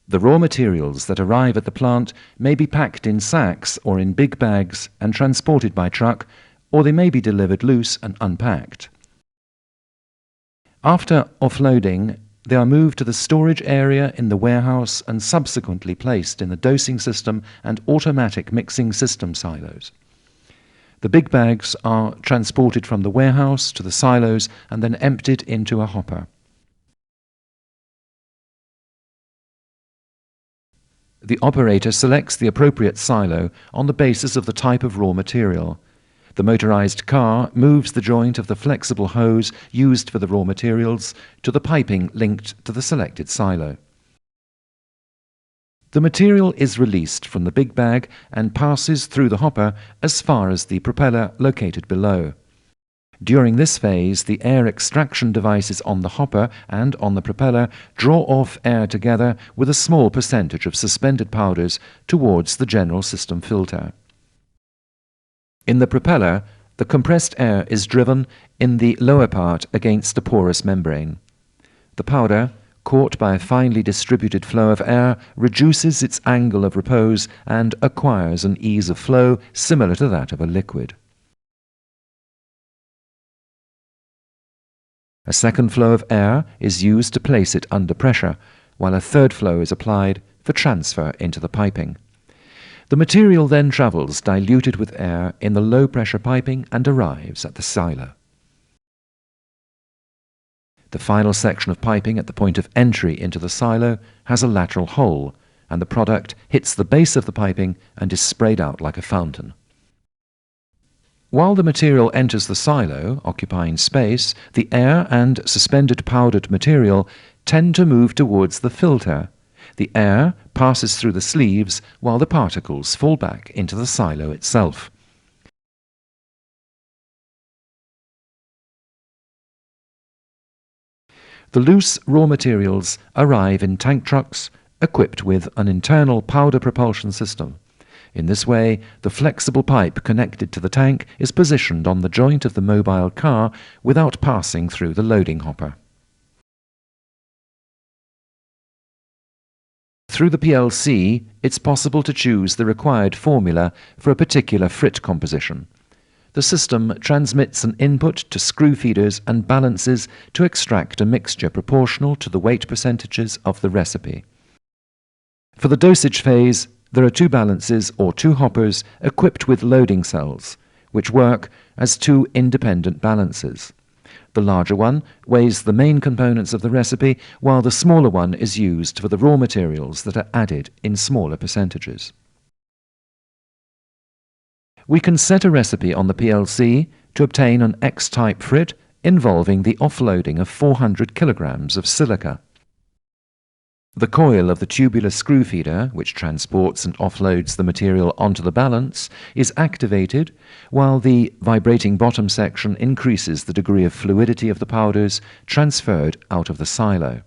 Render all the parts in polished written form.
The raw materials that arrive at the plant may be packed in sacks or in big bags and transported by truck, or they may be delivered loose and unpacked. After offloading, they are moved to the storage area in the warehouse and subsequently placed in the dosing system and automatic mixing system silos. The big bags are transported from the warehouse to the silos and then emptied into a hopper. The operator selects the appropriate silo on the basis of the type of raw material. The motorized car moves the joint of the flexible hose used for the raw materials to the piping linked to the selected silo. The material is released from the big bag and passes through the hopper as far as the propeller located below. During this phase, the air extraction devices on the hopper and on the propeller draw off air together with a small percentage of suspended powders towards the general system filter. In the propeller, the compressed air is driven in the lower part against a porous membrane. The powder, caught by a finely distributed flow of air, reduces its angle of repose and acquires an ease of flow similar to that of a liquid. A second flow of air is used to place it under pressure, while a third flow is applied for transfer into the piping. The material then travels diluted with air in the low-pressure piping and arrives at the silo. The final section of piping at the point of entry into the silo has a lateral hole, and the product hits the base of the piping and is sprayed out like a fountain. While the material enters the silo, occupying space, the air and suspended powdered material tend to move towards the filter. The air passes through the sleeves while the particles fall back into the silo itself. The loose raw materials arrive in tank trucks equipped with an internal powder propulsion system. In this way, the flexible pipe connected to the tank is positioned on the joint of the mobile car without passing through the loading hopper. Through the PLC, it's possible to choose the required formula for a particular Frit composition. The system transmits an input to screw feeders and balances to extract a mixture proportional to the weight percentages of the recipe. For the dosage phase, there are two balances or two hoppers equipped with loading cells, which work as two independent balances. The larger one weighs the main components of the recipe, while the smaller one is used for the raw materials that are added in smaller percentages. We can set a recipe on the PLC to obtain an X-type Frit involving the offloading of 400 kilograms of silica. The coil of the tubular screw feeder, which transports and offloads the material onto the balance, is activated, while the vibrating bottom section increases the degree of fluidity of the powders transferred out of the silo.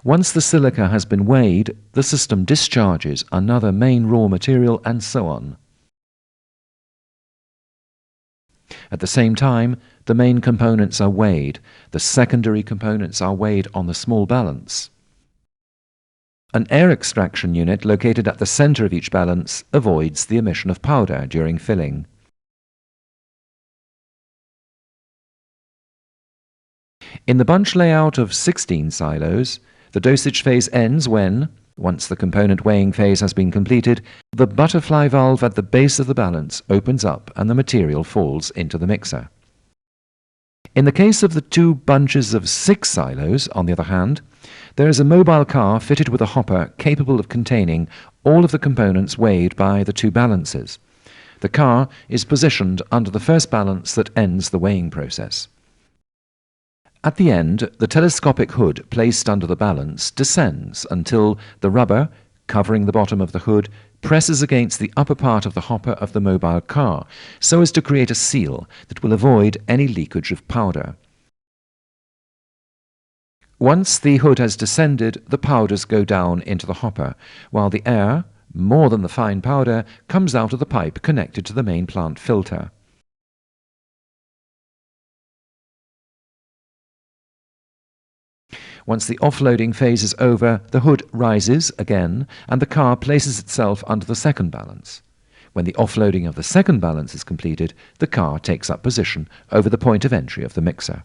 Once the silica has been weighed, the system discharges another main raw material and so on. At the same time, the main components are weighed. The secondary components are weighed on the small balance. An air extraction unit located at the center of each balance avoids the emission of powder during filling. In the bunch layout of 16 silos, the dosage phase ends when, once the component weighing phase has been completed, the butterfly valve at the base of the balance opens up and the material falls into the mixer. In the case of the two bunches of 6 silos, on the other hand, there is a mobile car fitted with a hopper capable of containing all of the components weighed by the two balances. The car is positioned under the first balance that ends the weighing process. At the end, the telescopic hood placed under the balance descends until the rubber, covering the bottom of the hood, presses against the upper part of the hopper of the mobile car so as to create a seal that will avoid any leakage of powder. Once the hood has descended, the powders go down into the hopper, while the air, more than the fine powder, comes out of the pipe connected to the main plant filter. Once the offloading phase is over, the hood rises again, and the car places itself under the second balance. When the offloading of the second balance is completed, the car takes up position over the point of entry of the mixer.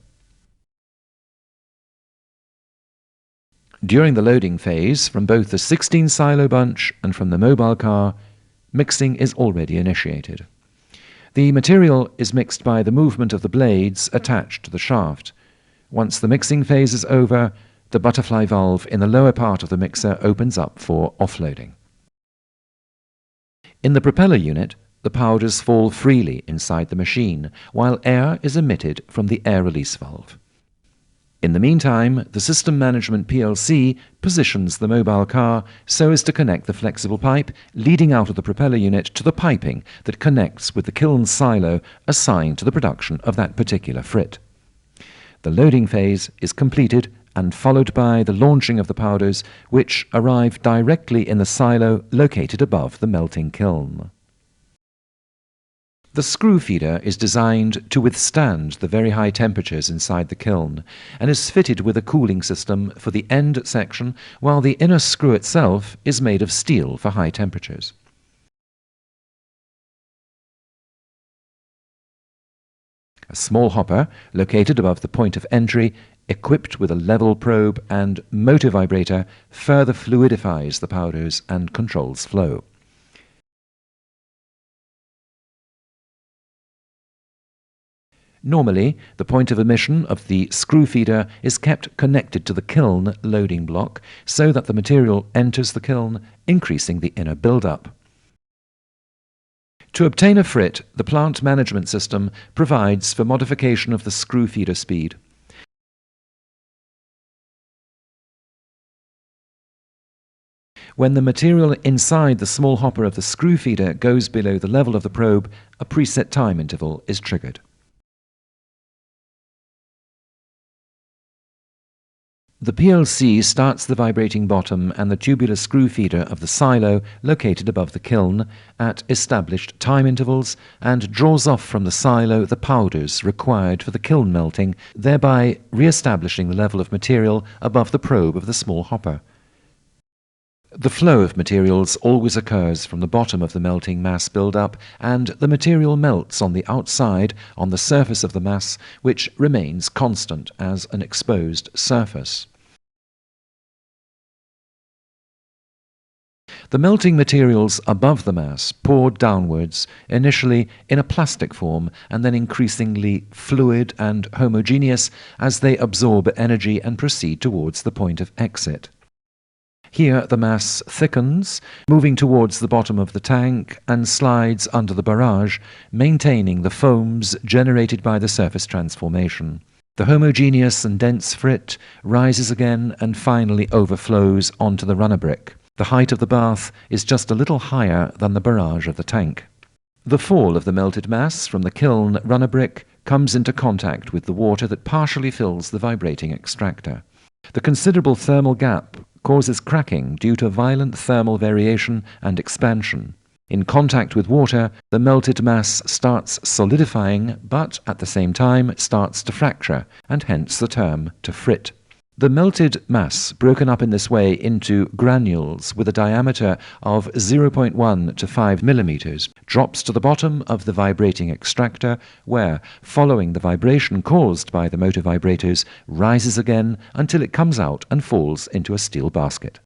During the loading phase, from both the 16-silo bunch and from the mobile car, mixing is already initiated. The material is mixed by the movement of the blades attached to the shaft. Once the mixing phase is over, the butterfly valve in the lower part of the mixer opens up for offloading. In the propeller unit, the powders fall freely inside the machine, while air is emitted from the air release valve. In the meantime, the System Management PLC positions the mobile car so as to connect the flexible pipe leading out of the propeller unit to the piping that connects with the kiln silo assigned to the production of that particular frit. The loading phase is completed and followed by the launching of the powders, which arrive directly in the silo located above the melting kiln. The screw feeder is designed to withstand the very high temperatures inside the kiln and is fitted with a cooling system for the end section, while the inner screw itself is made of steel for high temperatures. A small hopper, located above the point of entry, equipped with a level probe and motor vibrator, further fluidifies the powders and controls flow. Normally, the point of emission of the screw feeder is kept connected to the kiln loading block so that the material enters the kiln, increasing the inner build-up. To obtain a frit, the plant management system provides for modification of the screw feeder speed. When the material inside the small hopper of the screw feeder goes below the level of the probe, a preset time interval is triggered. The PLC starts the vibrating bottom and the tubular screw feeder of the silo located above the kiln at established time intervals and draws off from the silo the powders required for the kiln melting, thereby re-establishing the level of material above the probe of the small hopper. The flow of materials always occurs from the bottom of the melting mass build-up, and the material melts on the outside on the surface of the mass, which remains constant as an exposed surface. The melting materials above the mass pour downwards, initially in a plastic form and then increasingly fluid and homogeneous as they absorb energy and proceed towards the point of exit. Here the mass thickens, moving towards the bottom of the tank and slides under the barrage, maintaining the foams generated by the surface transformation. The homogeneous and dense frit rises again and finally overflows onto the runner brick. The height of the bath is just a little higher than the barrage of the tank. The fall of the melted mass from the kiln runner brick comes into contact with the water that partially fills the vibrating extractor. The considerable thermal gap causes cracking due to violent thermal variation and expansion. In contact with water, the melted mass starts solidifying, but at the same time starts to fracture, and hence the term to frit. The melted mass, broken up in this way into granules with a diameter of 0.1 to 5 millimeters, drops to the bottom of the vibrating extractor, where, following the vibration caused by the motor vibrators, rises again until it comes out and falls into a steel basket.